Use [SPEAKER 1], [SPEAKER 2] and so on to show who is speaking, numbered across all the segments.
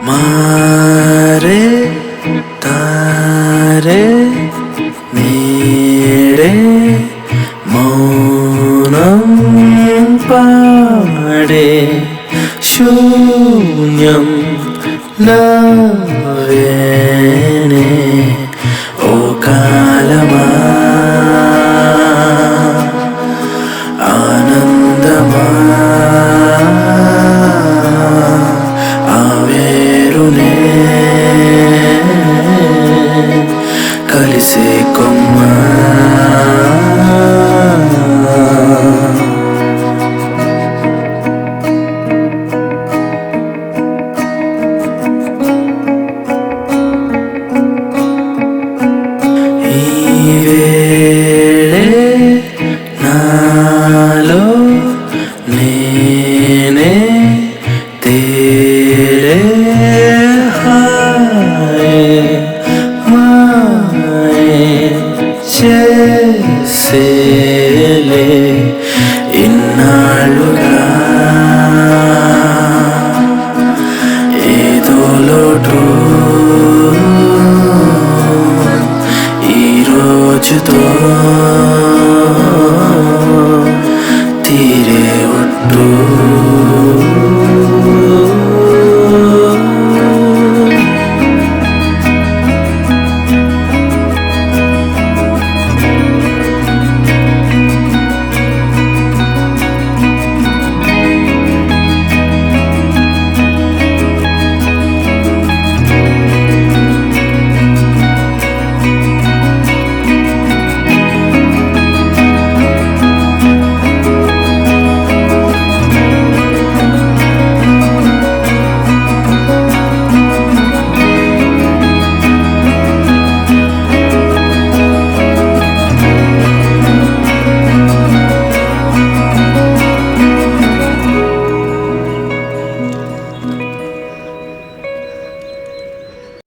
[SPEAKER 1] मारे तारे मेरे मौनं पाडे शून्यं नवेणे ओ कालमा आनंदमा आवेरुने కలిసే కొమ్మ ఈ వేళే నాలో నేనే తేలే హాయే చేసేలే ఇన్నాళ్ళుగా ఏదో లోటు ఈ రోజుతో తీరే ఒట్టు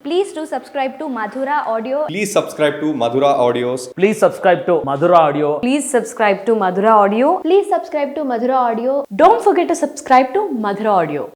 [SPEAKER 2] Please do subscribe to Madhura Audio.
[SPEAKER 3] Please subscribe to Madhura Audios.
[SPEAKER 4] Please subscribe to Madhura Audio.
[SPEAKER 2] Please subscribe to Madhura Audio. Please subscribe to Madhura Audio. Don't forget to subscribe to Madhura Audio.